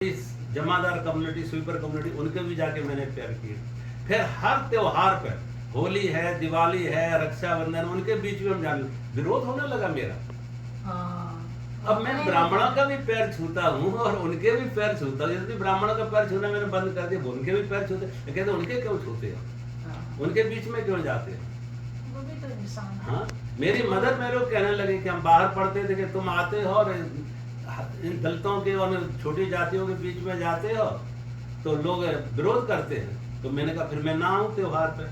इस जमादार community, sweeper community, उनके भी जाके मैंने प्यार किए। फिर हर त्योहार पर, होली है, दिवाली है, रक्षाबंधन, उनके बीच में हम जान विरोध होने लगा मेरा। अब मैं ब्राह्मणों का भी पैर छूता हूँ और उनके भी पैर छूता हूँ। यदि ब्राह्मणों का पैर छूना मैंने बंद कर दिया, उनके भी पैर छूते, कहते उनके क्यों छूते हो, उनके बीच में क्यों जाते हो? वो भी तो इंसान है। हाँ, मेरी मदर मेरे को कहने लगे कि हम बाहर पढ़ते थे कि तुम आते हो और इन दलितों के और छोटी जातियों के बीच में जाते हो तो लोग विरोध करते हैं। तो मैंने कहा फिर मैं ना आऊँ त्योहार पे।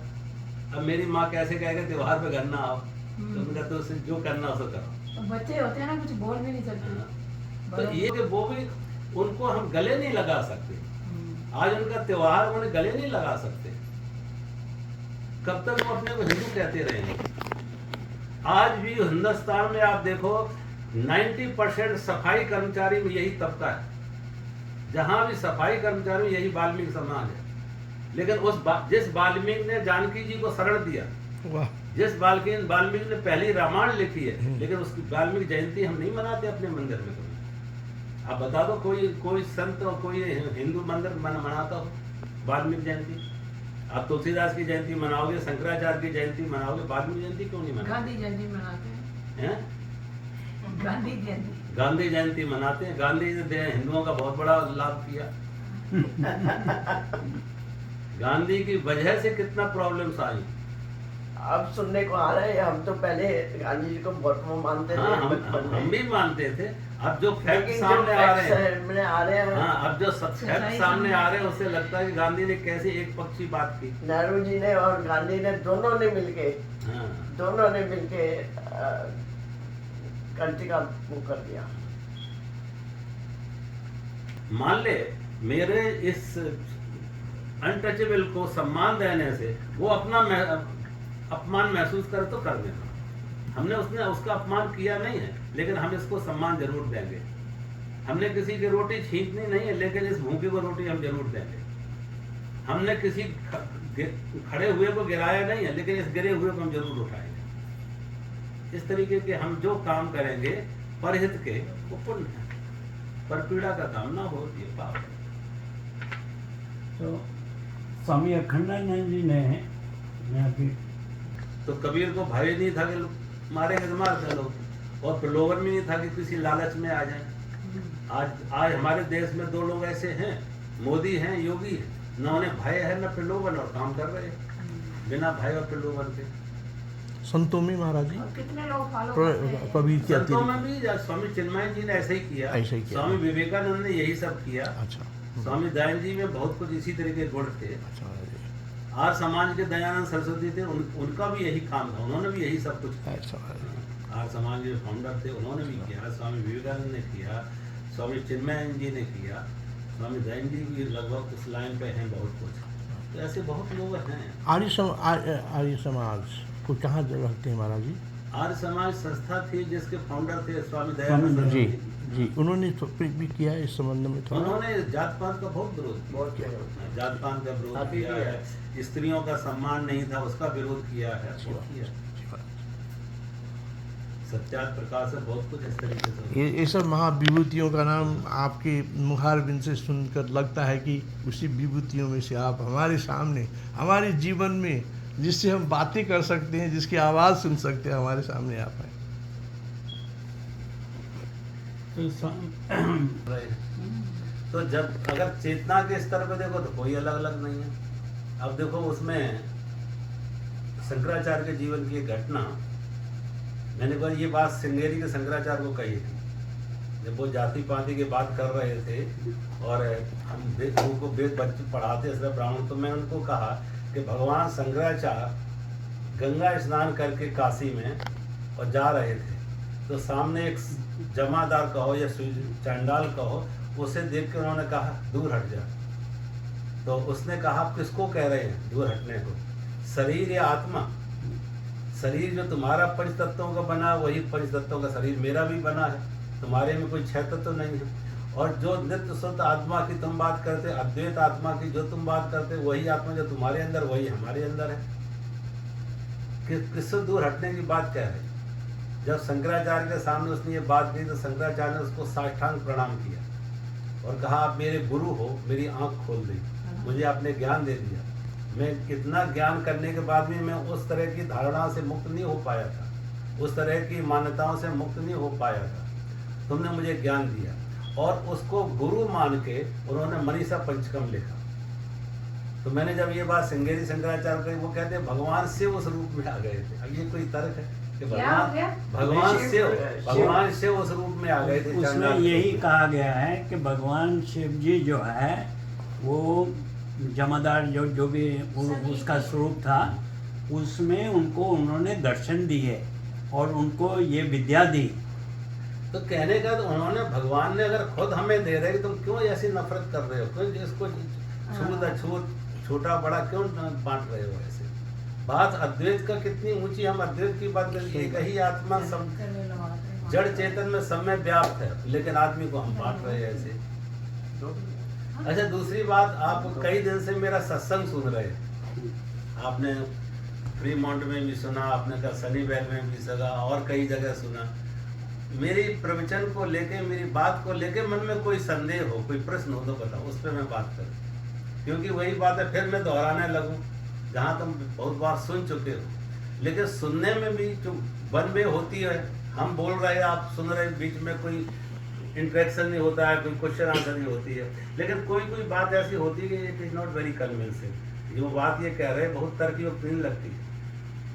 अब मेरी माँ कैसे कहेगा त्योहार पे घर ना आओ, तो उनका तो जो करना हो करो। तो बच्चे होते हैं ना, कुछ बोल भी नहीं सकते। तो ये कि वो भी, उनको हम गले नहीं लगा सकते। आज उनका त्योहार उन्हें गले नहीं लगा सकते। कब तक वो अपने को हिंदू कहते रहेंगे? आज भी हिंदुस्तान में आप देखो 90% सफाई कर्मचारी में यही तबका है। जहां भी सफाई कर्मचारी यही वाल्मीकि समाज है। लेकिन जिस वाल्मीकि ने जानकी जी को शरण दिया, जिस वाल्मीकि ने पहली रामायण लिखी है, लेकिन उसकी वाल्मीकि जयंती हम नहीं मनाते अपने मंदिर में कभी। आप बता दो कोई संत और कोई हिंदू मंदिर मनाता हो वाल्मीकि जयंती? आप तुलसीदास की जयंती मनाओगे, शंकराचार्य की जयंती मनाओगे, वाल्मीकि जयंती क्यों नहीं मनाते? गांधी जयंती मनाते हैं। गांधी जयंती मनाते हैं। गांधी जी ने हिंदुओं का बहुत बड़ा लाभ किया। गांधी की वजह से कितना प्रॉब्लम्स आई। अब सुनने को आ रहे हैं, हम तो पहले गांधी जी को बहुत मानते थे। हम भी मानते थे। अब जो फैक्ट सामने आ रहे हैं, हाँ, अब जो फैक्ट सामने आ रहे हैं, उससे लगता है कि गांधी ने कैसी एक पक्षी बात की। नेहरू जी ने और गांधी ने दोनों ने मिलके कंट्री का वो कर दिया। मान ले मेरे इस अनटचेबल को सम्मान देने से वो अपना अपमान महसूस करे तो कर देना। हमने उसका अपमान किया नहीं है, लेकिन हम इसको सम्मान जरूर देंगे। हमने किसी की रोटी छीननी नहीं है, लेकिन इस भूखे को रोटी हम जरूर देंगे। हमने किसी खड़े हुए को गिराया नहीं है, लेकिन इस गिरे हुए को हम जरूर उठाएंगे। इस तरीके के हम जो काम करेंगे परहित के, वो पुण्य है। पर पीड़ा का काम ना हो, ये पाप है। तो स्वामी अखंडानंद जी ने अभी तो कबीर को भय नहीं था कि मारेंगे तो मारते लोग, और प्रलोभन भी नहीं था कि किसी लालच में आ जाए। आज हमारे देश में दो लोग ऐसे हैं, मोदी हैं, योगी हैं, न उन्हें भय है न प्रलोभन, और काम कर रहे हैं बिना भय और प्रलोभन के। संतों में महाराज जी कितने लोग फॉलो कबीर की संतों में भी स्वामी चिन्मय जी ने ऐसे ही किया, स्वामी विवेकानंद ने यही सब किया। अच्छा। स्वामी दयानंद जी में बहुत कुछ इसी तरह के गुण थे। अच्छा। आर्य समाज के दयानंद सरस्वती थे, उनका भी यही काम था, उन्होंने भी यही सब कुछ किया। आर्य समाज के फाउंडर थे, उन्होंने भी किया। स्वामी विवेकानंद ने किया, स्वामी चिन्मय जी ने किया, स्वामी दयानंद जी भी लगभग उस लाइन पे हैं बहुत कुछ। तो ऐसे बहुत लोग हैं। आर्य समाज को कहाँ रखते हैं महाराज जी? आर्य समाज संस्था थी जिसके फाउंडर थे स्वामी दयानंद जी जी। उन्होंने भी किया है इस संबंध में थोड़ा। उन्होंने जात पात का बहुत विरोध किया, जात पात का विरोध किया है, स्त्रियों का सम्मान नहीं था उसका विरोध किया है। सत्याग्रह प्रकाश है, बहुत कुछ इस तरीके से। ये सब महाविभूतियों का नाम आपके मुखारबिंद से सुनकर लगता है कि उसी विभूतियों में से आप हमारे सामने, हमारे जीवन में जिससे हम बातें कर सकते हैं, जिसकी आवाज़ सुन सकते हैं, हमारे सामने आप हैं। तो जब अगर चेतना के स्तर पे देखो तो कोई अलग अलग नहीं है। अब देखो उसमें शंकराचार्य के जीवन की एक घटना, मैंने कहा ये बात श्रृंगेरी के शंकराचार्य को कही थी जब वो जाति पाति की बात कर रहे थे और हम उनको वेद बच्चे पढ़ाते थे ब्राह्मण। तो मैं उनको कहा कि भगवान शंकराचार्य गंगा स्नान करके काशी में और जा रहे थे, तो सामने एक जमादार कहो या चांडाल कहो, उसे देख कर उन्होंने कहा दूर हट जा। तो उसने कहा आप किसको कह रहे हैं दूर हटने को? शरीर या आत्मा? शरीर जो तुम्हारा पंच तत्वों का बना, वही पंच तत्वों का शरीर मेरा भी बना है, तुम्हारे में कोई छह तत्व नहीं है। और जो नित्य शुद्ध आत्मा की तुम बात करते, अद्वैत आत्मा की जो तुम बात करते, वही आत्मा जो तुम्हारे अंदर, वही हमारे अंदर है। किससे दूर हटने की बात कह रहे? जब शंकराचार्य के सामने उसने ये बात की तो शंकराचार्य ने उसको साष्टांग प्रणाम किया और कहा आप मेरे गुरु हो, मेरी आंख खोल दी, मुझे आपने ज्ञान दे दिया। मैं कितना ज्ञान करने के बाद भी मैं उस तरह की धारणा से मुक्त नहीं हो पाया था, उस तरह की मान्यताओं से मुक्त नहीं हो पाया था। तुमने मुझे ज्ञान दिया और उसको गुरु मान के उन्होंने मनीषा पंचकम लिखा। तो मैंने जब ये बात श्रृंगेरी शंकराचार्य कही, वो कहते हैं भगवान शिव उस रूप में आ गए थे। अब ये कोई तर्क है कि भगवान शिव उस रूप में आ गए थे। उसमें यही कहा गया है कि भगवान शिव जी जो है वो जमादार जो भी उसका स्वरूप था, उसमें उनको उन्होंने दर्शन दिए और उनको ये विद्या दी। तो कहने का तो उन्होंने, भगवान ने अगर खुद हमें दे रहे कि तुम क्यों ऐसी नफरत कर रहे हो, क्यों इसको छूत अछूत छोटा बड़ा क्यों बांट रहे हो ऐसे। बात अद्वैत का कितनी ऊंची, हम अद्वैत की बात करें, एक ही आत्मा सब जड़ चेतन में सब में व्याप्त है, लेकिन आदमी को हम बांट रहे हैं ऐसे। अच्छा, दूसरी बात, आप कई दिन से मेरा सत्संग सुन रहे हैं, आपने फ्रीमॉन्ट में भी सुना, आपने कहा सनीवेल में भी सुना और कई जगह सुना। मेरी प्रवचन को लेके, मेरी बात को लेके मन में कोई संदेह हो, कोई प्रश्न हो तो बताओ, उस पर मैं बात करूं। क्योंकि वही बात है, फिर मैं दोहराने लगूं जहां तुम बहुत बार सुन चुके हो। लेकिन सुनने में भी जो वन वे होती है, हम बोल रहे हैं, आप सुन रहे, बीच में कोई इंटरेक्शन नहीं होता है, कोई क्वेश्चन आंसर नहीं होती है। लेकिन कोई बात ऐसी होती है कि it is not very convincing, जो बात ये कह रहे हैं बहुत तर्कयुक्त नहीं लगती,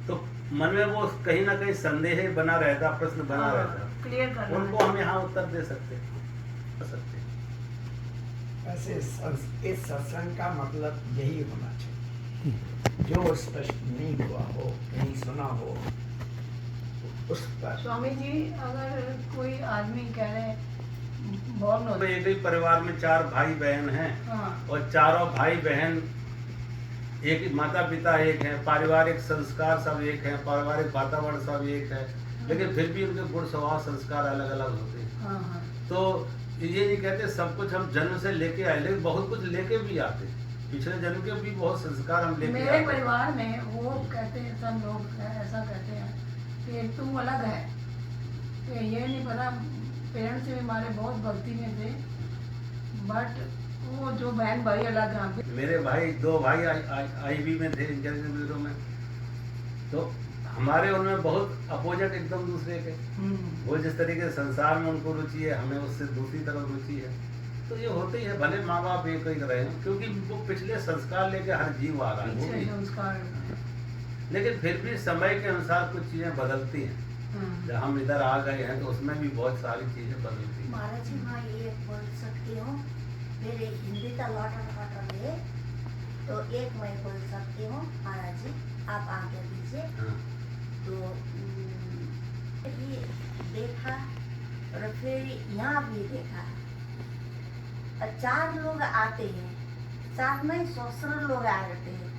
तो मन में वो कहीं ना कहीं संदेह बना रहता, प्रश्न बना रहता, क्लियर करना उनको हम यहाँ उत्तर दे सकते हैं। वैसे इस सत्संग का मतलब यही होना चाहिए, जो स्पष्ट नहीं हुआ हो, नहीं सुना हो, उस पर। स्वामी जी, अगर कोई आदमी कह रहे बॉर्न हो, एक ही परिवार में 4 भाई बहन हैं, हाँ, और चारों भाई बहन एक ही, माता पिता एक है, पारिवारिक संस्कार सब एक है, पारिवारिक वातावरण सब एक है, लेकिन फिर भी उनके गुण स्वभाव संस्कार अलग अलग होते हैं। हाँ, हाँ। तो ये नहीं कहते सब कुछ हम जन्म से लेके आए, लेकिन बहुत कुछ लेके भी आते, पिछले जन्म के भी बहुत संस्कार हम लेके मेरे आते। परिवार में वो कहते हैं, सब लोग ऐसा कहते हैं कि तुम अलग है, तो ये नहीं पता, पेरेंट्स भी हमारे बहुत भक्ति में थे, बट वो जो बहन भाई अलग हैं। मेरे भाई 2 भाई IB में थे, इंजीनियरिंग ब्यूरो में, तो हमारे उनमें बहुत अपोजिट एकदम दूसरे के। वो जिस तरीके से संसार में उनको रुचि है, हमें उससे दूसरी तरफ रुचि है। तो ये होते ही है, भले माँ बाप एक ही रहे, क्योंकि वो पिछले संस्कार लेके हर जीव आ रहा है, वो भी संस्कार, लेकिन फिर भी समय के अनुसार कुछ चीजें बदलती हैं। जब हम इधर आ गए हैं तो उसमें भी बहुत सारी चीजें बदलती हैं। महाराज जी, मैं ये बोल सकती हूँ, मेरे हिंदी का लॉटर है, तो एक मैं बोल सकती हूँ। महाराज जी, आप आगे दीजिए। हाँ। तो भी देखा और फिर यहाँ भी देखा, 4 लोग आते हैं, 4 में 100 लोग आते हैं।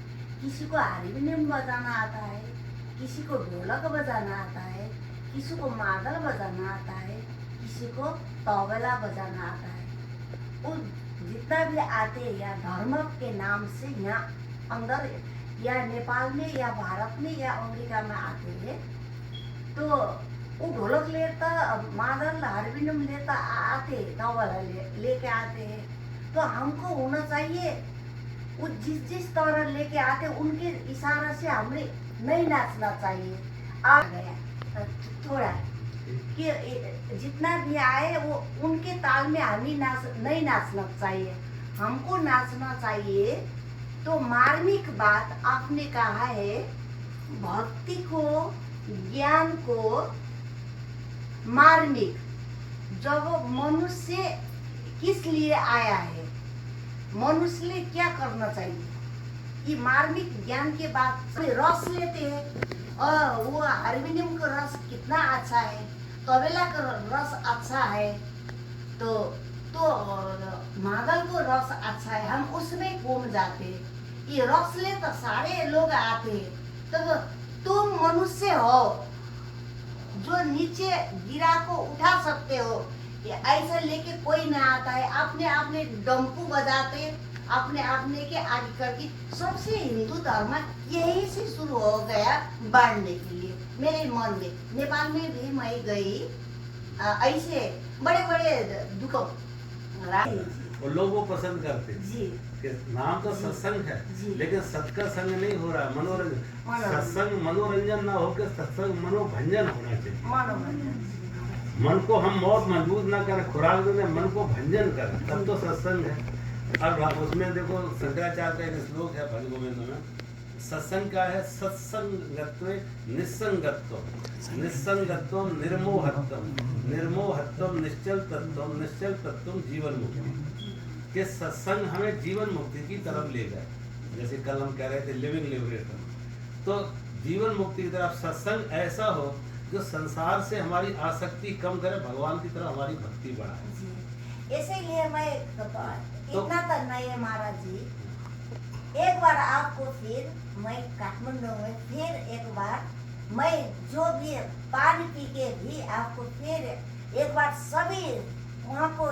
किसी को हारमोनियम बजाना आता है, किसी को ढोलक बजाना आता है, किसी को मादल बजाना आता है, किसी को तबला बजाना आता है। वो जितना भी आते हैं या धर्म के नाम से यहाँ अंदर या नेपाल में या भारत में या अमेरिका में आते हैं, तो वो ढोलक लेता, मादल हारमोनियम लेता आते, तबला लेके आते हैं। तो हमको होना चाहिए, वो जिस तरह लेके आते उनके इशारा से हमें नहीं नाचना चाहिए। आ गया थोड़ा कि जितना भी आए वो उनके ताल में हमें नहीं नाचना चाहिए, हमको नाचना चाहिए। तो मार्मिक बात आपने कहा है, भक्ति को, ज्ञान को, मार्मिक, जब मनुष्य किस लिए आया है, मनुष्य लिए क्या करना चाहिए, ये मार्मिक ज्ञान के बाद रस लेते हैं। और वो हारमोनियम का रस कितना अच्छा है, तबला का रस अच्छा है, तो मादल को रस अच्छा है, हम उसमें घूम जाते हैं। ये रस ले तो सारे लोग आते हैं। तो तुम मनुष्य हो जो नीचे गिरा को उठा सकते हो, ये ऐसा लेके कोई ना आता है। अपने डंपू बजाते, अपने के आगे करके। सबसे हिंदू धर्म यही से शुरू हो गया बांटने के लिए मेरे मन में। नेपाल में भी मैं गई, ऐसे बड़े बड़े दुख और लोग वो पसंद करते हैं जी कि नाम तो सत्संग है, जी। लेकिन सत का संग नहीं हो रहा है, मनोरंजन। मनोरंजन। सत्संग मनोरंजन ना होकर सत्संग मनोभंजन होना चाहिए। मनोरंजन मन को हम बहुत मजबूत ना करें, खुराक देने, मन को भंजन करें, तब तो सत्संग है। अब उसमें देखो शंकराचार्य का एक श्लोक है भज गोविंद में, सत्संग क्या है? सत्संगत्व निस्संगत्व, निस्संगत्व निर्मोहत्व, निर्मोहत्व निश्चल तत्व, निश्चल तत्व जीवन मुक्ति। कि सत्संग हमें जीवन मुक्ति की तरफ ले गए, जैसे कल हम कह रहे थे लिविंग लिबरेशन। तो जीवन मुक्ति की तरफ सत्संग ऐसा हो जो संसार से हमारी आसक्ति कम करे, भगवान की तरफ हमारी भक्ति बढ़ाए। जी इसीलिए मैं इतना तो नहीं है महाराज जी, एक बार आपको फिर मैं काठमांडू में फिर एक बार मैं जो भी पानी पी के भी आपको फिर एक बार सभी वहाँ को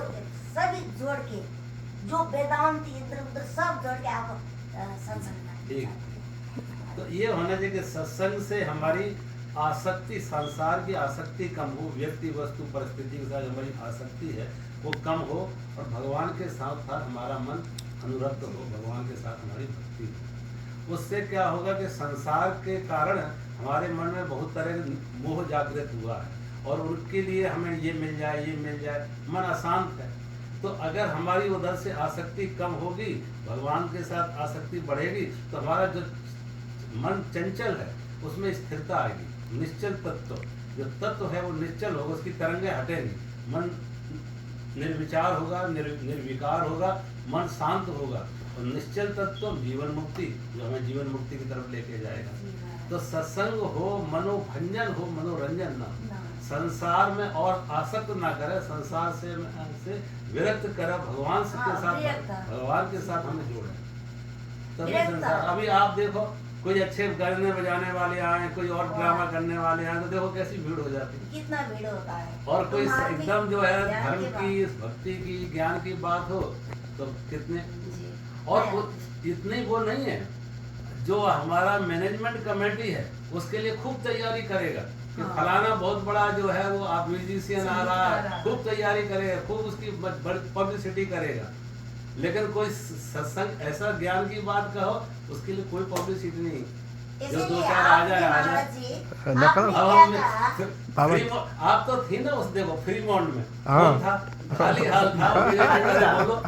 सभी जोड़ के जो वेदांत इधर उधर सब जोड़ के आपको सत्संग ठीक। तो ये होना चाहिए कि सत्संग से हमारी आसक्ति, संसार की आसक्ति कम हो, व्यक्ति वस्तु परिस्थिति के साथ हमारी आसक्ति है वो कम हो, और भगवान के साथ साथ हमारा मन अनुरक्त हो, भगवान के साथ हमारी भक्ति हो। उससे क्या होगा कि संसार के कारण हमारे मन में बहुत तरह के मोह जागृत हुआ है, और उनके लिए हमें ये मिल जाए, ये मिल जाए, मन अशांत है। तो अगर हमारी उधर से आसक्ति कम होगी, भगवान के साथ आसक्ति बढ़ेगी, तो हमारा जो मन चंचल है उसमें स्थिरता आएगी। निश्चल तत्व, जो तत्व है वो निश्चल होगा, उसकी तरंगें हटेंगी, मन निर्विचार होगा, निर्विकार होगा, मन शांत होगा, और निश्चल तत्व जीवन मुक्ति, जो हमें जीवन मुक्ति की तरफ लेके जाएगा। तो सत्संग हो, मनोभंजन हो, मनोरंजन ना हो, संसार में और आसक्त ना करे, संसार से विरक्त करे, भगवान से के साथ, भगवान के साथ हमें जोड़े, तभी संसार। अभी आप देखो कोई अच्छे गाने बजाने वाले आए, कोई और ड्रामा करने वाले आए, तो देखो कैसी भीड़ हो जाती है, कितना भीड़ होता है। और कोई एकदम जो है ज्ञान धर्म की, भक्ति की, ज्ञान की बात हो तो कितने, जी। और इतने वो नहीं है, जो हमारा मैनेजमेंट कमेटी है उसके लिए खूब तैयारी करेगा कि हाँ। फलाना बहुत बड़ा जो है वो आप म्यूजिशियन आ रहा है, खूब तैयारी करेगा, खूब उसकी पब्लिसिटी करेगा। लेकिन कोई सत्संग ऐसा ज्ञान की बात कहो, उसके लिए कोई पब्लिसिटी नहीं, जो दो इसीलिए चार आ जाए, आ आपने जाए। महाराज जी, नकल- आपने अब क्या कहा? हमने आप तो थी ना उस, देखो फ्रीमोंट में हाँ। कौन था, खाली हाल था, बोलो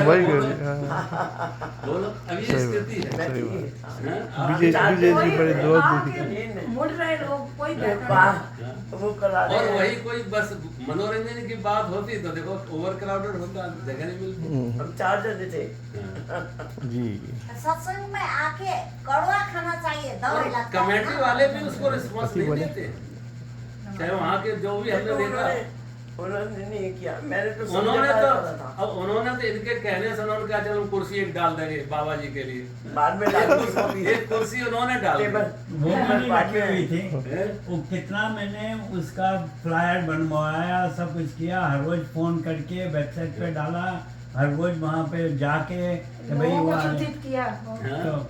वही बोलो, अभी ये सही स्थिति है। सही बात। हैं? आप- विजय जी बड़े दोस्त आके दिखे। मुड़ रहे लोग, कोई बैठा हाँ। वो करा रहे और हैं। वही कोई बस मनोरंजन की बात होती तो देखो ओवर क्राउडेड होता, जगह नहीं मिलती। हम 4 जने थे। हाँ। जी सत्संग में आके कड़वा खाना चाहिए, दवाई लगता है कमेटी ना। वाले भी उसको रिस्पॉन्स कथी नहीं बोले? देते, चाहे वहाँ के जो भी हमने देखा, उन्होंने नहीं किया, मैंने तो उन्होंने तो समझा था। अब उन्होंने तो इनके कहने से उन्होंने कहा चलो हम कुर्सी एक डाल देंगे बाबा जी के लिए, बाद में डाल दी सब ये एक कुर्सी उन्होंने डाल दी। टेबल वो मैंने बाकी रखी हुई थी, हैं? वो कितना मैंने उसका फ्लायर बनवाया, सब कुछ किया, हर रोज फोन करके वेबसाइट पे डाला, हर रोज वहाँ पे जाके कि भाई लोगों वो को आए। सूचित किया। हाँ। तो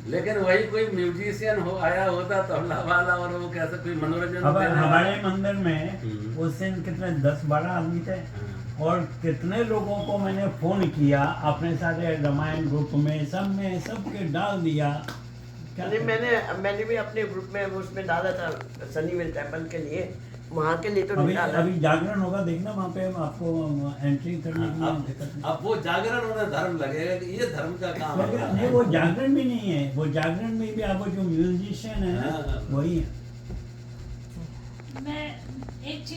लेकिन वही कोई म्यूजिशियन हो आया होता तो हमला वाला, और वो कैसे कोई मनोरंजन अब देने वाला। हमारे मंदिर में हम्म। उस दिन कितने 10-12 आदमी थे, हाँ। और कितने लोगों को मैंने फोन किया अपने सारे रामायण ग्रुप में, सब में सबके डाल दिया। क्या नहीं, करें? मैंने भी अपने ग्रुप में उसमें डाला था सनीवेल टेम्पल के लिए, वहाँ के लिए तो अभी नहीं डाला। अभी जागरण होगा, देखना वहाँ पे आपको एंट्री करने के लिए दिक्कत नहीं। अब वो जागरण उन्हें धर्म लगेगा कि ये धर्म का काम जागरण नहीं, है। वो जागरण भी नहीं है, वो जागरण में भी आपको जो म्यूजिशियन है हाँ। वही है। मैं एक चीज